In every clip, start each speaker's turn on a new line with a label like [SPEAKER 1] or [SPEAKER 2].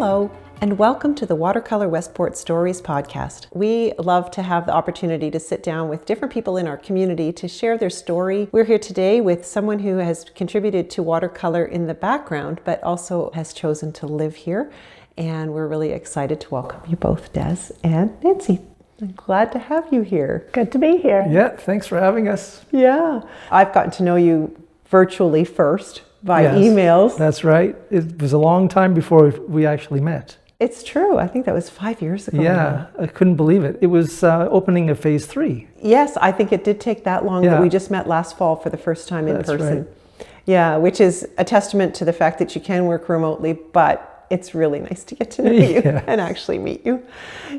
[SPEAKER 1] Hello, and welcome to the Watercolour Westport Stories Podcast. We love to have the opportunity to sit down with different people in our community to share their story. We're here today with someone who has contributed to watercolor in the background, but also has chosen to live here. And we're really excited to welcome you both, Dez and Nancy. I'm glad to have you here.
[SPEAKER 2] Good to be here.
[SPEAKER 3] Yeah, thanks for having us.
[SPEAKER 1] Yeah, I've gotten to know you virtually first by emails.
[SPEAKER 3] That's right. It was a long time before we actually met.
[SPEAKER 1] It's true. I think that was 5 years ago.
[SPEAKER 3] Yeah, I couldn't believe it. It was opening of phase 3.
[SPEAKER 1] Yes, I think it did take that long, but we just met last fall for the first time in person. Right. Yeah, which is a testament to the fact that you can work remotely, but it's really nice to get to know you and actually meet you.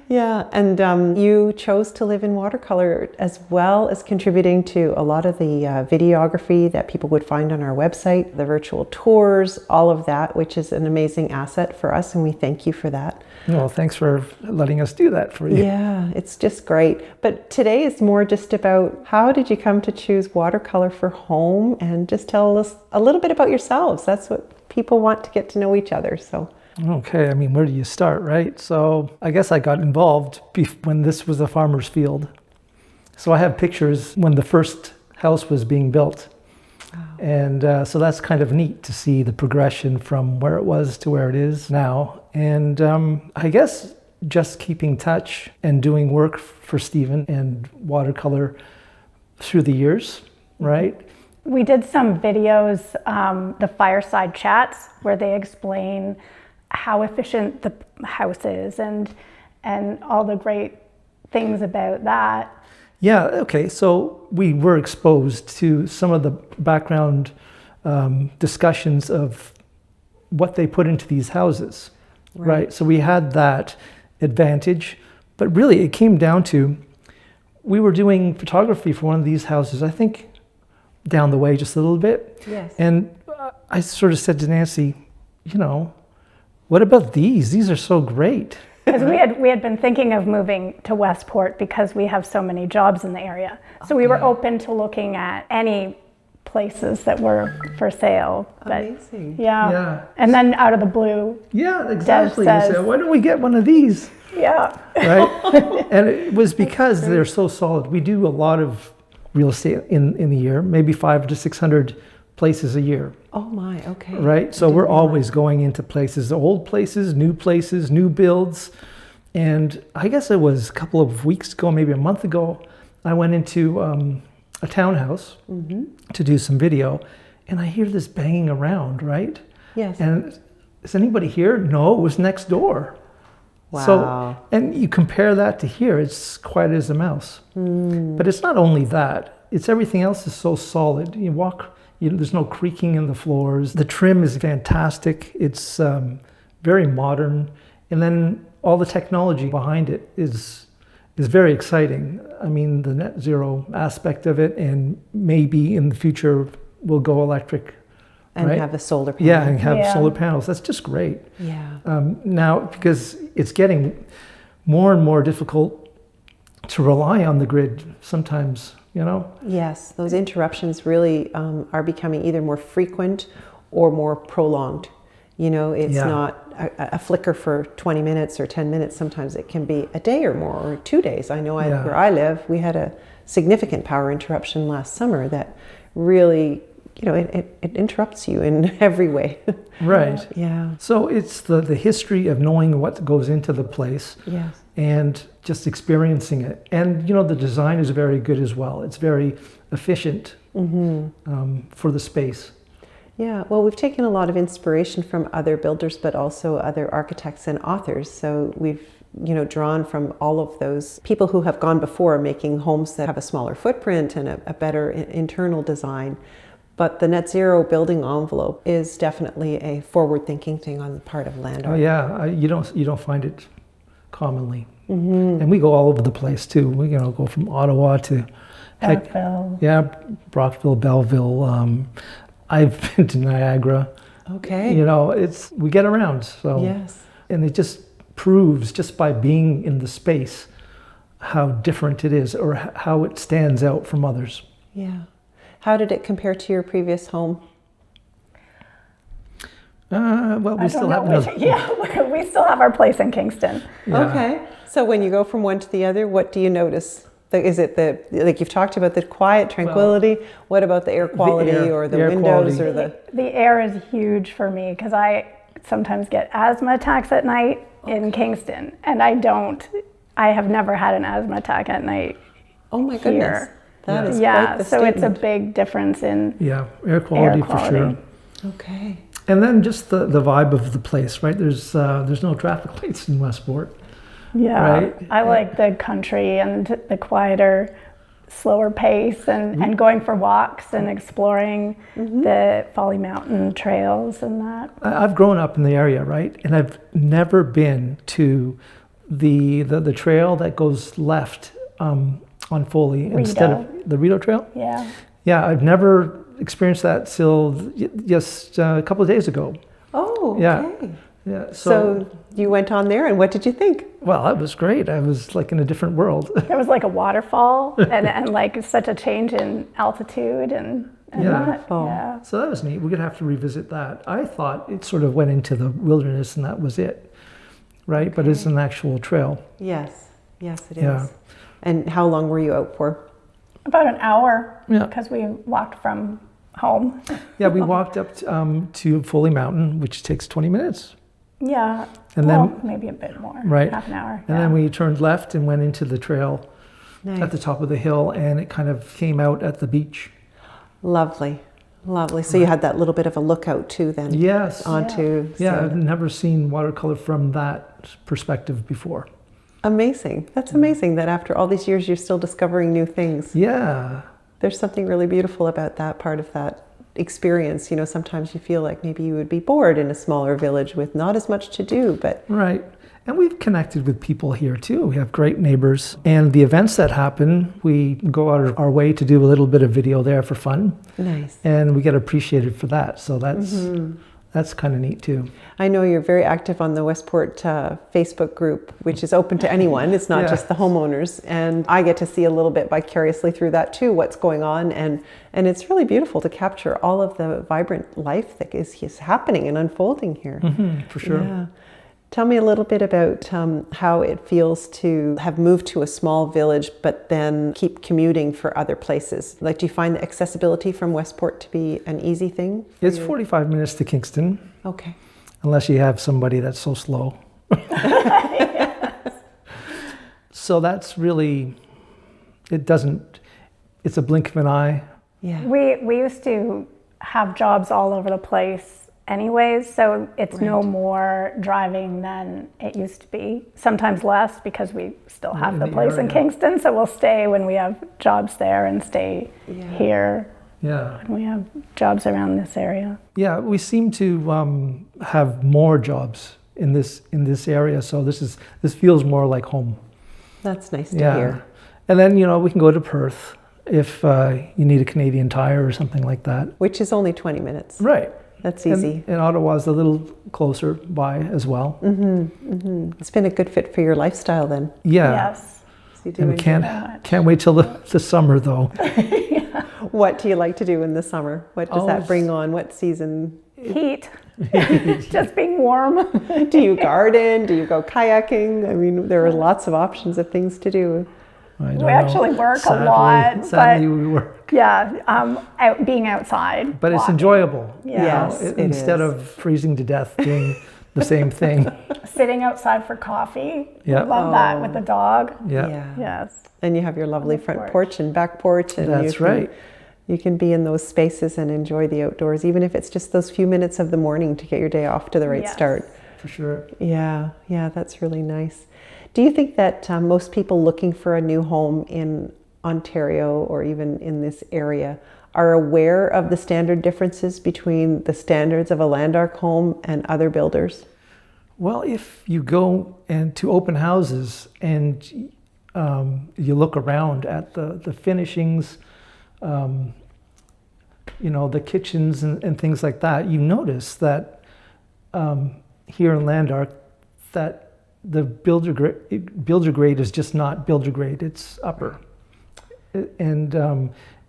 [SPEAKER 1] Yeah, and you chose to live in watercolor as well as contributing to a lot of the videography that people would find on our website, the virtual tours, all of that, which is an amazing asset for us, and we thank you for that.
[SPEAKER 3] Well, thanks for letting us do that for you.
[SPEAKER 1] Yeah, it's just great. But today is more just about how did you come to choose watercolor for home, and just tell us a little bit about yourselves. That's what people want to get to know each other. So.
[SPEAKER 3] Okay, I mean, where do you start, right? So I guess I got involved when this was a farmer's field. So I have pictures when the first house was being built. Wow. And so that's kind of neat to see the progression from where it was to where it is now. And I guess just keeping touch and doing work for Stephen and watercolor through the years, right?
[SPEAKER 2] We did some videos, the fireside chats, where they explain how efficient the house is and all the great things about that.
[SPEAKER 3] Yeah, okay, so we were exposed to some of the background discussions of what they put into these houses, right? So we had that advantage, but really it came down to, we were doing photography for one of these houses, I think down the way just a little bit.
[SPEAKER 1] Yes.
[SPEAKER 3] And I sort of said to Nancy, you know, what about these? These are so great.
[SPEAKER 2] Because we had been thinking of moving to Westport because we have so many jobs in the area. So we were open to looking at any places that were for sale. But
[SPEAKER 1] amazing.
[SPEAKER 2] Yeah. And then out of the blue,
[SPEAKER 3] yeah, exactly.
[SPEAKER 2] Dez says,
[SPEAKER 3] you say, why don't we get one of these?
[SPEAKER 2] Yeah.
[SPEAKER 3] Right? And it was because they're so solid. We do a lot of real estate in the year, maybe 500 to 600 places a year.
[SPEAKER 1] Oh my, okay.
[SPEAKER 3] Right? So we're always going into places, old places, new builds. And I guess it was a couple of weeks ago, maybe a month ago, I went into a townhouse to do some video, and I hear this banging around, right?
[SPEAKER 1] Yes.
[SPEAKER 3] And is anybody here? No, it was next door.
[SPEAKER 1] Wow.
[SPEAKER 3] So, and you compare that to here, it's quiet as a mouse. But it's not only that, it's everything else is so solid. You walk, there's no creaking in the floors. The trim is fantastic. It's very modern. And then all the technology behind it is very exciting. I mean, the net zero aspect of it, and maybe in the future we'll go electric.
[SPEAKER 1] And
[SPEAKER 3] right?
[SPEAKER 1] have a solar panel.
[SPEAKER 3] Yeah, and have solar panels. That's just great.
[SPEAKER 1] Yeah.
[SPEAKER 3] Now, because it's getting more and more difficult to rely on the grid sometimes, you know?
[SPEAKER 1] Yes, those interruptions really are becoming either more frequent or more prolonged. You know, it's not a flicker for 20 minutes or 10 minutes. Sometimes it can be a day or more, or 2 days. I know where I live, we had a significant power interruption last summer that really, you know, it interrupts you in every way.
[SPEAKER 3] Right.
[SPEAKER 1] Yeah.
[SPEAKER 3] So it's the history of knowing what goes into the place.
[SPEAKER 1] Yes.
[SPEAKER 3] And just experiencing it. And, you know, the design is very good as well. It's very efficient for the space.
[SPEAKER 1] Yeah, well, we've taken a lot of inspiration from other builders, but also other architects and authors. So we've, you know, drawn from all of those people who have gone before, making homes that have a smaller footprint and a better internal design. But the net zero building envelope is definitely a forward-thinking thing on the part of landowners.
[SPEAKER 3] Oh yeah, you don't find it commonly. And we go all over the place too. We go from Ottawa to Brockville, Belleville. I've been to Niagara.
[SPEAKER 1] Okay.
[SPEAKER 3] You know, we get around. So
[SPEAKER 1] yes.
[SPEAKER 3] And it just proves, just by being in the space, how different it is, or how it stands out from others.
[SPEAKER 1] Yeah. How did it compare to your previous home?
[SPEAKER 3] Well, we still have another.
[SPEAKER 2] We still have our place in Kingston.
[SPEAKER 3] Yeah.
[SPEAKER 1] Okay. So when you go from one to the other, what do you notice? Is it like you've talked about the quiet, tranquility? What about the air quality or the windows
[SPEAKER 3] quality.
[SPEAKER 1] or the?
[SPEAKER 2] The air is huge for me because I sometimes get asthma attacks at night in Kingston, and I have never had an asthma attack at night.
[SPEAKER 1] Oh my goodness. That is quite the
[SPEAKER 2] so
[SPEAKER 1] statement.
[SPEAKER 2] it's a big difference in
[SPEAKER 3] air quality for sure.
[SPEAKER 1] Okay.
[SPEAKER 3] And then just the vibe of the place, right? There's no traffic lights in Westport.
[SPEAKER 2] Yeah,
[SPEAKER 3] right?
[SPEAKER 2] I like the country and the quieter, slower pace and going for walks and exploring the Foley Mountain trails and that.
[SPEAKER 3] I've grown up in the area, right? And I've never been to the trail that goes left on Foley instead of the Rito Trail.
[SPEAKER 2] Yeah.
[SPEAKER 3] Yeah, I've never experienced that till just a couple of days ago.
[SPEAKER 1] Oh,
[SPEAKER 3] Yeah.
[SPEAKER 1] okay.
[SPEAKER 3] Yeah.
[SPEAKER 1] So you went on there, and what did you think?
[SPEAKER 3] Well, that was great. I was like in a different world.
[SPEAKER 2] There was like a waterfall and like such a change in altitude and that. Yeah.
[SPEAKER 3] So that was neat. We're going to have to revisit that. I thought it sort of went into the wilderness and that was it, right? Okay. But it's an actual trail.
[SPEAKER 1] Yes, it is.
[SPEAKER 3] Yeah.
[SPEAKER 1] And how long were you out for?
[SPEAKER 2] About an hour,
[SPEAKER 3] Yeah.
[SPEAKER 2] because we walked from home.
[SPEAKER 3] Yeah, we walked up to Foley Mountain, which takes 20 minutes.
[SPEAKER 2] Yeah,
[SPEAKER 3] And then
[SPEAKER 2] maybe a bit more,
[SPEAKER 3] right.
[SPEAKER 2] half an hour.
[SPEAKER 3] And then we turned left and went into the trail
[SPEAKER 1] Nice.
[SPEAKER 3] at the top of the hill, and it kind of came out at the beach.
[SPEAKER 1] Lovely. So you had that little bit of a lookout too then?
[SPEAKER 3] Yes.
[SPEAKER 1] Onto
[SPEAKER 3] Yeah, I've never seen watercolor from that perspective before.
[SPEAKER 1] Amazing. That's amazing that after all these years you're still discovering new things.
[SPEAKER 3] Yeah.
[SPEAKER 1] There's something really beautiful about that part of that experience. You know, sometimes you feel like maybe you would be bored in a smaller village with not as much to do, but...
[SPEAKER 3] Right. And we've connected with people here too. We have great neighbors. And the events that happen, we go out of our way to do a little bit of video there for fun.
[SPEAKER 1] Nice.
[SPEAKER 3] And we get appreciated for that. So that's kind of neat too.
[SPEAKER 1] I know you're very active on the Westport Facebook group, which is open to anyone. It's not just the homeowners. And I get to see a little bit vicariously through that too, what's going on. And it's really beautiful to capture all of the vibrant life that is happening and unfolding here.
[SPEAKER 3] For sure.
[SPEAKER 1] Yeah. Tell me a little bit about how it feels to have moved to a small village, but then keep commuting for other places. Like, do you find the accessibility from Westport to be an easy thing?
[SPEAKER 3] It's 45 minutes to Kingston.
[SPEAKER 1] Okay.
[SPEAKER 3] Unless you have somebody that's so slow. So that's really, it's a blink of an eye.
[SPEAKER 1] Yeah.
[SPEAKER 2] We used to have jobs all over the place anyways, so it's no more driving than it used to be. Sometimes less because we still have the place in Kingston, so we'll stay when we have jobs there and stay here when we have jobs around this area. Yeah,
[SPEAKER 3] we seem to have more jobs in this area, so this feels more like home.
[SPEAKER 1] That's nice to hear.
[SPEAKER 3] And then, we can go to Perth if you need a Canadian Tire or something like that.
[SPEAKER 1] Which is only 20 minutes.
[SPEAKER 3] Right.
[SPEAKER 1] That's easy.
[SPEAKER 3] And Ottawa's a little closer by as well.
[SPEAKER 1] It's been a good fit for your lifestyle then.
[SPEAKER 3] Yeah.
[SPEAKER 2] Yes.
[SPEAKER 1] So you do
[SPEAKER 3] and can't wait till the summer though.
[SPEAKER 1] What do you like to do in the summer? What does that bring on? What season?
[SPEAKER 2] Heat. Just being warm.
[SPEAKER 1] Do you garden? Do you go kayaking? I mean, there are lots of options of things to do.
[SPEAKER 2] We actually work a lot.
[SPEAKER 3] Sadly, we work.
[SPEAKER 2] Yeah, being outside.
[SPEAKER 3] But it's enjoyable.
[SPEAKER 1] Yes,
[SPEAKER 3] instead of freezing to death doing the same thing.
[SPEAKER 2] Sitting outside for coffee.
[SPEAKER 3] Yeah.
[SPEAKER 2] Love that with the dog.
[SPEAKER 3] Yeah.
[SPEAKER 2] Yes.
[SPEAKER 1] And you have your lovely front porch and back porch. And
[SPEAKER 3] that's right.
[SPEAKER 1] You can be in those spaces and enjoy the outdoors, even if it's just those few minutes of the morning to get your day off to the right start.
[SPEAKER 3] For sure.
[SPEAKER 1] Yeah, that's really nice. Do you think that most people looking for a new home in Ontario or even in this area are aware of the standard differences between the standards of a Landark home and other builders?
[SPEAKER 3] Well, if you go to open houses and you look around at the finishings, the kitchens and things like that, you notice that here in Landark that the builder grade is just not builder grade, it's upper. And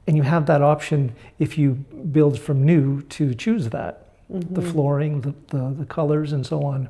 [SPEAKER 3] you have that option if you build from new to choose that. the flooring, the colors, and so on.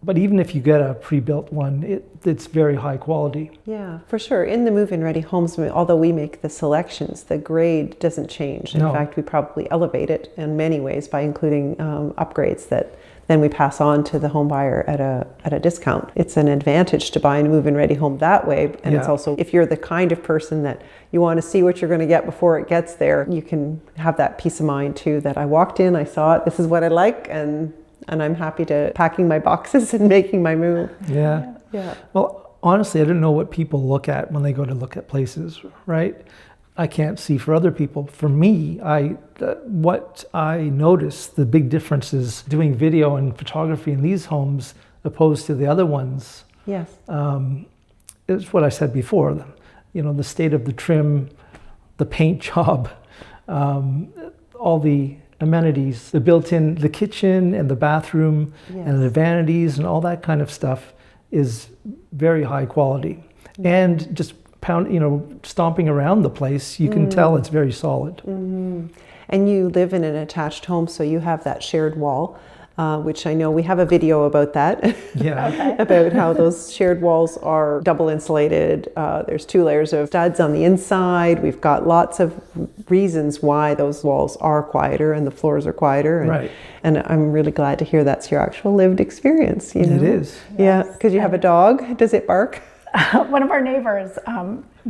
[SPEAKER 3] But even if you get a pre-built one, it's very high quality.
[SPEAKER 1] Yeah, for sure. In the move-in ready homes, although we make the selections, the grade doesn't change. In fact, we probably elevate it in many ways by including upgrades that then we pass on to the home buyer at a discount. It's an advantage to buy a move-in ready home that way. And it's also, if you're the kind of person that you want to see what you're going to get before it gets there, you can have that peace of mind too, that I walked in, I saw it, this is what I like, and I'm happy to packing my boxes and making my move.
[SPEAKER 3] Yeah. Well, honestly, I don't know what people look at when they go to look at places, right? I can't see for other people. For me, what I notice, the big difference is doing video and photography in these homes opposed to the other ones.
[SPEAKER 1] Yes.
[SPEAKER 3] It's what I said before, the state of the trim, the paint job, all the amenities, the kitchen and the bathroom and the vanities and all that kind of stuff is very high quality. And just stomping around the place, you can tell it's very solid. Mm-hmm.
[SPEAKER 1] And you live in an attached home, so you have that shared wall, which I know we have a video about that.
[SPEAKER 3] Yeah.
[SPEAKER 1] About how those shared walls are double insulated. There's 2 layers of studs on the inside. We've got lots of reasons why those walls are quieter and the floors are quieter.
[SPEAKER 3] Right.
[SPEAKER 1] And I'm really glad to hear that's your actual lived experience.
[SPEAKER 3] It is.
[SPEAKER 1] Yeah, because you have a dog. Does it bark?
[SPEAKER 2] One of our neighbors'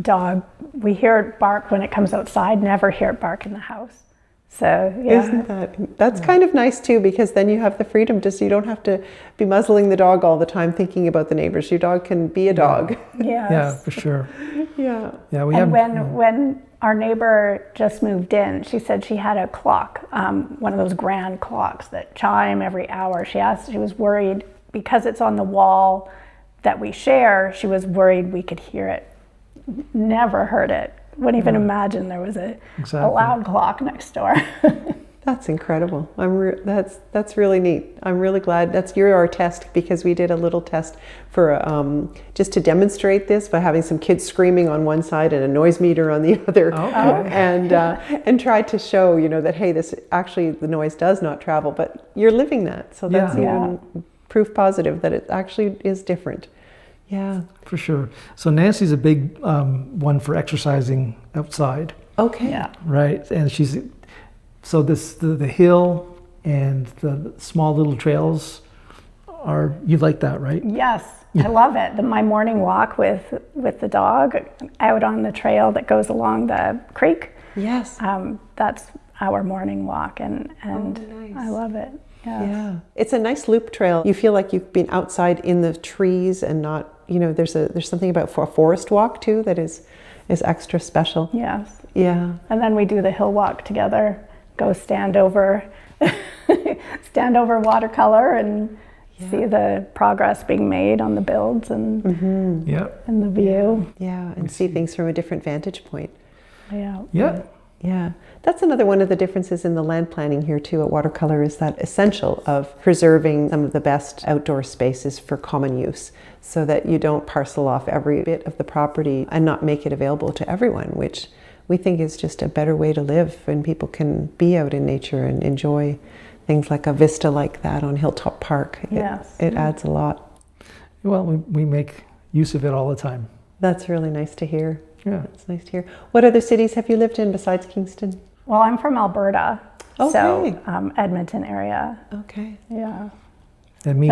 [SPEAKER 2] dog, we hear it bark when it comes outside, never hear it bark in the house. So, yeah.
[SPEAKER 1] Isn't that's kind of nice too, because then you have the freedom you don't have to be muzzling the dog all the time thinking about the neighbors. Your dog can be a dog.
[SPEAKER 2] Yes.
[SPEAKER 3] Yeah, for sure.
[SPEAKER 1] Yeah.
[SPEAKER 3] Yeah,
[SPEAKER 2] when our neighbor just moved in, she said she had a clock, one of those grand clocks that chime every hour. She was worried because it's on the wall that we share, she was worried we could hear it. Never heard it. Wouldn't even imagine there was a loud clock next door.
[SPEAKER 1] That's incredible. That's really neat. I'm really glad you're our test, because we did a little test for just to demonstrate this by having some kids screaming on one side and a noise meter on the other, and tried to show that hey, this actually the noise does not travel, but you're living that, so that's even proof positive that it actually is different. Yeah,
[SPEAKER 3] for sure. So Nancy's a big one for exercising outside.
[SPEAKER 1] Okay.
[SPEAKER 2] Yeah.
[SPEAKER 3] Right, and the hill and the small little trails you like that, right?
[SPEAKER 2] Yes, I love it. My morning walk with the dog out on the trail that goes along the creek.
[SPEAKER 1] Yes.
[SPEAKER 2] That's our morning walk, and
[SPEAKER 1] nice.
[SPEAKER 2] I love it. Yes.
[SPEAKER 1] Yeah, it's a nice loop trail. You feel like you've been outside in the trees and not, there's something about a forest walk too that is extra special.
[SPEAKER 2] Yes.
[SPEAKER 1] Yeah.
[SPEAKER 2] And then we do the hill walk together, go stand over watercolor and see the progress being made on the builds and and the view.
[SPEAKER 1] Yeah, and see things from a different vantage point.
[SPEAKER 2] Yeah.
[SPEAKER 3] Yeah.
[SPEAKER 1] Yeah, that's another one of the differences in the land planning here too at Watercolour, is that essential of preserving some of the best outdoor spaces for common use, so that you don't parcel off every bit of the property and not make it available to everyone, which we think is just a better way to live, and people can be out in nature and enjoy things like a vista like that on Hilltop Park. It adds a lot.
[SPEAKER 3] Well, we make use of it all the time.
[SPEAKER 1] That's really nice to hear.
[SPEAKER 3] Yeah.
[SPEAKER 1] It's nice to hear. What other cities have you lived in besides Kingston?
[SPEAKER 2] Well, I'm from Alberta,
[SPEAKER 1] Okay.
[SPEAKER 2] so Edmonton area.
[SPEAKER 1] Okay.
[SPEAKER 2] Yeah.
[SPEAKER 3] And me,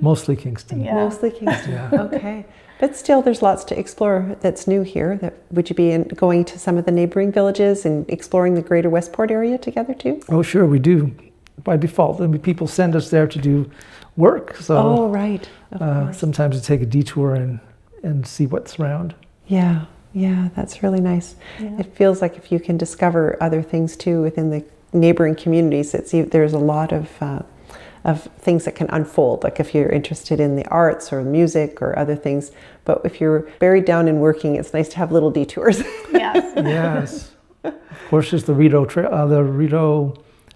[SPEAKER 3] mostly Kingston.
[SPEAKER 2] Yeah.
[SPEAKER 1] Mostly Kingston. Okay. But still, there's lots to explore that's new here. Would you be going to some of the neighboring villages and exploring the greater Westport area together too?
[SPEAKER 3] Oh, sure, we do. By default, people send us there to do work. So
[SPEAKER 1] right.
[SPEAKER 3] Sometimes we take a detour and see what's around.
[SPEAKER 1] Yeah, that's really nice.
[SPEAKER 2] Yeah.
[SPEAKER 1] It feels like if you can discover other things too within the neighboring communities, there's a lot of things that can unfold. Like if you're interested in the arts or music or other things, but if you're buried down in working, it's nice to have little detours.
[SPEAKER 2] Yes.
[SPEAKER 3] Yes. Of course, there's the Rideau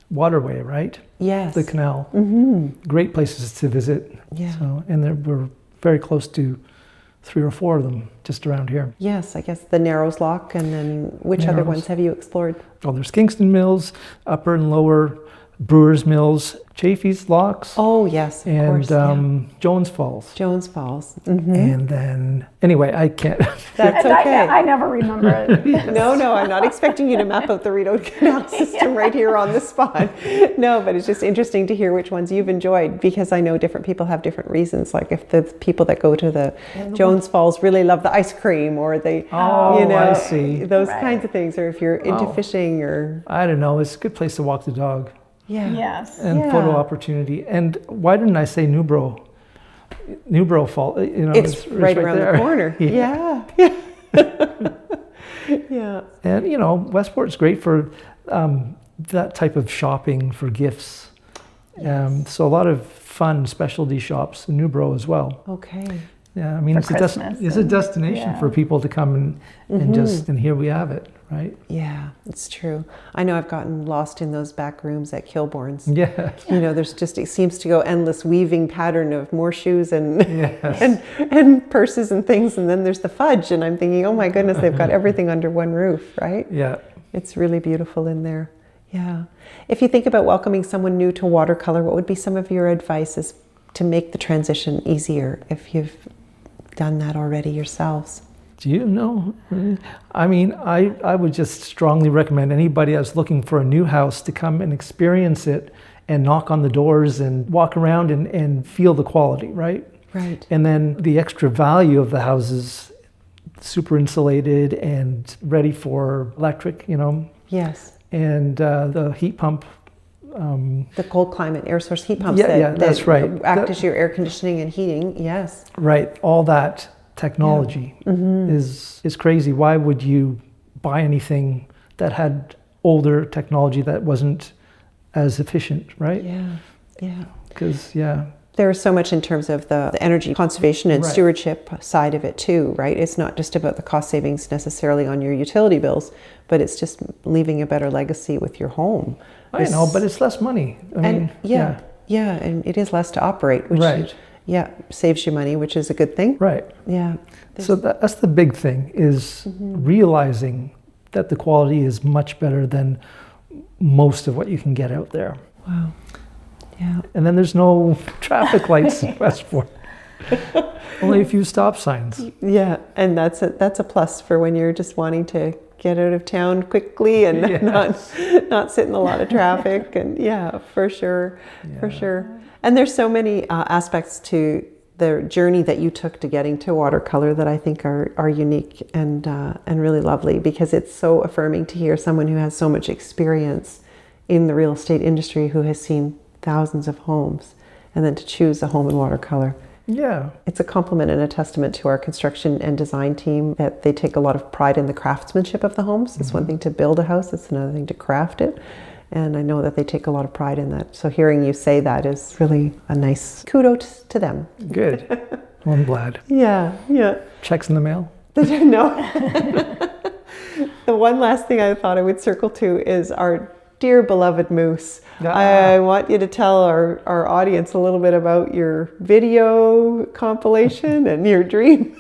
[SPEAKER 3] waterway, right?
[SPEAKER 1] Yes.
[SPEAKER 3] The canal.
[SPEAKER 1] Mm-hmm.
[SPEAKER 3] Great places to visit.
[SPEAKER 1] Yeah.
[SPEAKER 3] So, and we're very close to 3 or 4 of them just around here.
[SPEAKER 1] Yes, I guess the Narrows Lock, and then which other ones have you explored?
[SPEAKER 3] Oh, there's Kingston Mills, Upper and Lower, Brewers Mills, Chafee's Locks.
[SPEAKER 1] Oh, yes, of course.
[SPEAKER 3] And Jones Falls.
[SPEAKER 1] Jones Falls. Mm-hmm.
[SPEAKER 3] And then, anyway, I can't.
[SPEAKER 1] That's okay.
[SPEAKER 2] I never remember it.
[SPEAKER 1] No, I'm not expecting you to map out the Rideau Canal system right here on the spot. No, but it's just interesting to hear which ones you've enjoyed, because I know different people have different reasons. Like if the people that go to the Jones Falls really love the ice cream, or they,
[SPEAKER 3] I see.
[SPEAKER 1] Those kinds of things, or if you're into fishing, or...
[SPEAKER 3] I don't know, it's a good place to walk the dog.
[SPEAKER 1] Yeah.
[SPEAKER 2] Yes.
[SPEAKER 3] And photo opportunity. And why didn't I say Newbro? Newbro Fall,
[SPEAKER 1] it's right around
[SPEAKER 3] there.
[SPEAKER 1] The corner. Yeah. Yeah.
[SPEAKER 3] And Westport's great for that type of shopping for gifts.
[SPEAKER 1] Yes.
[SPEAKER 3] So a lot of fun specialty shops in Newbro as well.
[SPEAKER 1] Okay.
[SPEAKER 3] Yeah, I mean, it's a destination for people to come and here we have it, right?
[SPEAKER 1] Yeah, it's true. I know I've gotten lost in those back rooms at Kilbourne's.
[SPEAKER 3] Yeah.
[SPEAKER 1] There's just, it seems to go endless weaving pattern of more shoes and and purses and things, and then there's the fudge, and I'm thinking, oh my goodness, they've got everything under one roof, right?
[SPEAKER 3] Yeah.
[SPEAKER 1] It's really beautiful in there. Yeah. If you think about welcoming someone new to watercolor, what would be some of your advices to make the transition easier if you've done that already yourselves?
[SPEAKER 3] Do you know? I mean, I would just strongly recommend anybody that's looking for a new house to come and experience it and knock on the doors and walk around and feel the quality, right?
[SPEAKER 1] Right.
[SPEAKER 3] And then the extra value of the houses, super insulated and ready for electric,
[SPEAKER 1] Yes.
[SPEAKER 3] And the heat pump.
[SPEAKER 1] The cold climate air source heat pumps
[SPEAKER 3] that's right.
[SPEAKER 1] Act as your air conditioning and heating, yes.
[SPEAKER 3] Right, all that technology is crazy. Why would you buy anything that had older technology that wasn't as efficient, right?
[SPEAKER 1] Yeah.
[SPEAKER 3] Because,
[SPEAKER 1] There's so much in terms of the energy conservation and stewardship side of it too, right? It's not just about the cost savings necessarily on your utility bills, but it's just leaving a better legacy with your home.
[SPEAKER 3] I know, but it's less money. I mean,
[SPEAKER 1] and it is less to operate, which saves you money, which is a good thing.
[SPEAKER 3] Right.
[SPEAKER 1] Yeah.
[SPEAKER 3] So that's the big thing, is realizing that the quality is much better than most of what you can get out there.
[SPEAKER 1] Wow. Yeah.
[SPEAKER 3] And then there's no traffic lights in Westport. Only a few stop signs.
[SPEAKER 1] Yeah, and that's a plus for when you're just wanting to get out of town quickly and not sit in a lot of traffic. And for sure. And there's so many aspects to the journey that you took to getting to watercolor that I think are unique and really lovely, because it's so affirming to hear someone who has so much experience in the real estate industry, who has seen thousands of homes, and then to choose a home in watercolor.
[SPEAKER 3] Yeah.
[SPEAKER 1] It's a compliment and a testament to our construction and design team that they take a lot of pride in the craftsmanship of the homes. It's one thing to build a house, it's another thing to craft it. And I know that they take a lot of pride in that. So hearing you say that is really a nice kudos to them.
[SPEAKER 3] Good. Well, I'm glad.
[SPEAKER 1] Yeah.
[SPEAKER 3] Checks in the mail?
[SPEAKER 1] No. The one last thing I thought I would circle to is our dear beloved moose. I want you to tell our audience a little bit about your video compilation and your dream.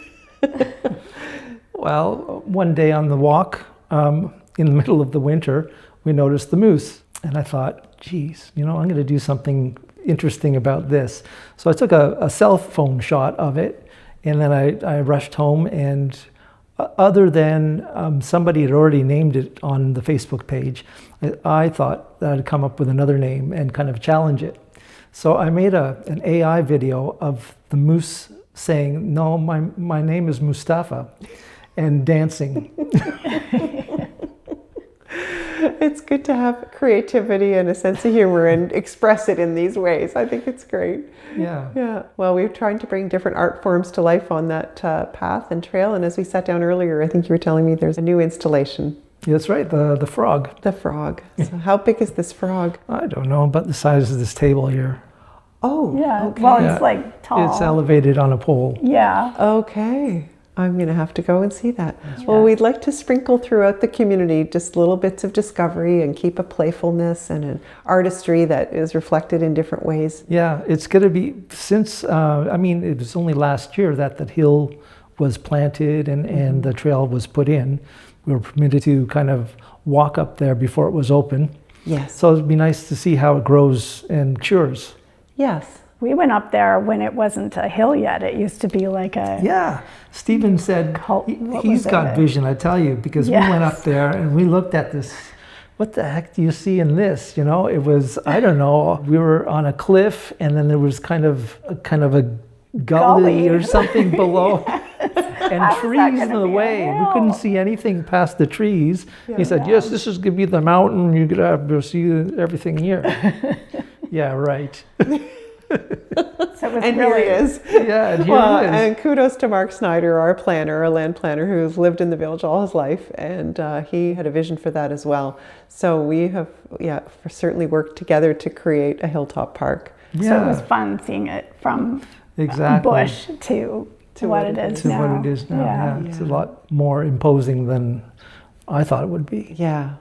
[SPEAKER 3] Well, one day on the walk, in the middle of the winter, we noticed the moose. And I thought, geez, I'm going to do something interesting about this. So I took a cell phone shot of it, and then I rushed home, and other than somebody had already named it on the Facebook page, I thought that I'd come up with another name and kind of challenge it. So I made an AI video of the moose saying, no, my name is Mustafa, and dancing.
[SPEAKER 1] It's good to have creativity and a sense of humor and express it in these ways. I think it's great. Yeah. Well, we're trying to bring different art forms to life on that path and trail. And as we sat down earlier, I think you were telling me there's a new installation.
[SPEAKER 3] That's right, the frog.
[SPEAKER 1] The frog. So how big is this frog?
[SPEAKER 3] I don't know, about the size of this table here.
[SPEAKER 1] Oh,
[SPEAKER 2] yeah.
[SPEAKER 1] Okay.
[SPEAKER 2] Well, it's like tall.
[SPEAKER 3] It's elevated on a pole.
[SPEAKER 2] Yeah.
[SPEAKER 1] Okay. I'm going to have to go and see that. Well, we'd like to sprinkle throughout the community just little bits of discovery and keep a playfulness and an artistry that is reflected in different ways.
[SPEAKER 3] Yeah, it's going to be, since, it was only last year that hill was planted and the trail was put in, we were permitted to kind of walk up there before it was open.
[SPEAKER 1] Yes.
[SPEAKER 3] So it'd be nice to see how it grows and cures.
[SPEAKER 1] Yes.
[SPEAKER 2] We went up there when it wasn't a hill yet. It used to be like a...
[SPEAKER 3] Yeah. Stephen said he's got vision, I tell you, because we went up there and we looked at this. What the heck do you see in this? You know, it was, I don't know, we were on a cliff and then there was kind of a gully or something below. And trees in the way. We couldn't see anything past the trees. He said, yes, this is going to be the mountain. You're going to have to see everything here. Yeah, right.
[SPEAKER 2] So it was
[SPEAKER 1] And
[SPEAKER 2] really,
[SPEAKER 1] here he is.
[SPEAKER 3] Yeah, and here
[SPEAKER 1] Well,
[SPEAKER 3] it is.
[SPEAKER 1] and kudos to Mark Snyder, our planner, our land planner, who's lived in the village all his life, and he had a vision for that as well. So we have, certainly worked together to create a hilltop park.
[SPEAKER 3] Yeah.
[SPEAKER 2] So it was fun seeing it from bush to what it is now.
[SPEAKER 3] To what it is now, yeah. It's a lot more imposing than I thought it would be.
[SPEAKER 1] Yeah.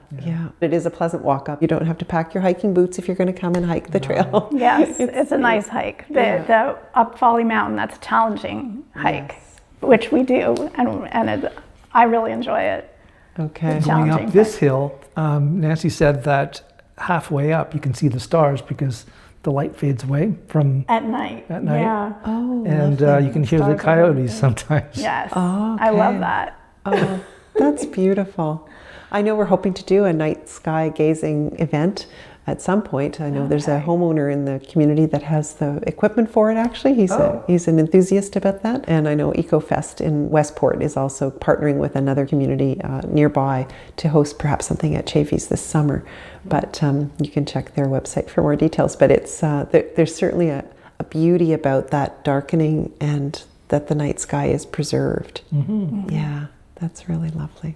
[SPEAKER 1] It is a pleasant walk up. You don't have to pack your hiking boots if you're going to come and hike the trail.
[SPEAKER 2] Yes, it's a nice hike. The up Foley Mountain, that's a challenging hike, which we do, and I really enjoy it.
[SPEAKER 1] Okay.
[SPEAKER 3] Going up this hill, Nancy said that halfway up you can see the stars because the light fades away from
[SPEAKER 2] At night.
[SPEAKER 3] Yeah.
[SPEAKER 1] Oh,
[SPEAKER 3] and you can hear the coyotes sometimes.
[SPEAKER 2] Yes.
[SPEAKER 1] Oh, okay.
[SPEAKER 2] I love that.
[SPEAKER 1] Oh, that's beautiful. I know we're hoping to do a night sky gazing event at some point. I know there's a homeowner in the community that has the equipment for it, actually. He's an enthusiast about that. And I know EcoFest in Westport is also partnering with another community nearby to host perhaps something at Chafee's this summer. But you can check their website for more details. But it's there's certainly a beauty about that darkening and that the night sky is preserved. Mm-hmm. Yeah, that's really lovely.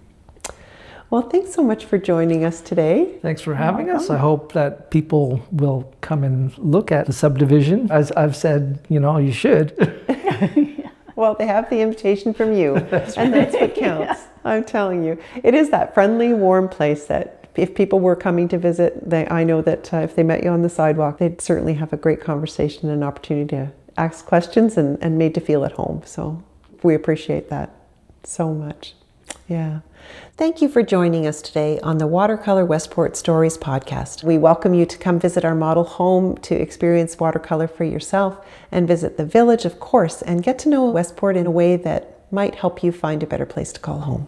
[SPEAKER 1] Well, thanks so much for joining us today.
[SPEAKER 3] Thanks for having us. I hope that people will come and look at the subdivision. As I've said, you should.
[SPEAKER 1] Well, they have the invitation from you, that's what counts. I'm telling you. It is that friendly, warm place that if people were coming to visit, I know that if they met you on the sidewalk, they'd certainly have a great conversation and an opportunity to ask questions and made to feel at home. So we appreciate that so much. Yeah. Thank you for joining us today on the Watercolour Westport Stories Podcast. We welcome you to come visit our model home to experience watercolor for yourself and visit the village, of course, and get to know Westport in a way that might help you find a better place to call home.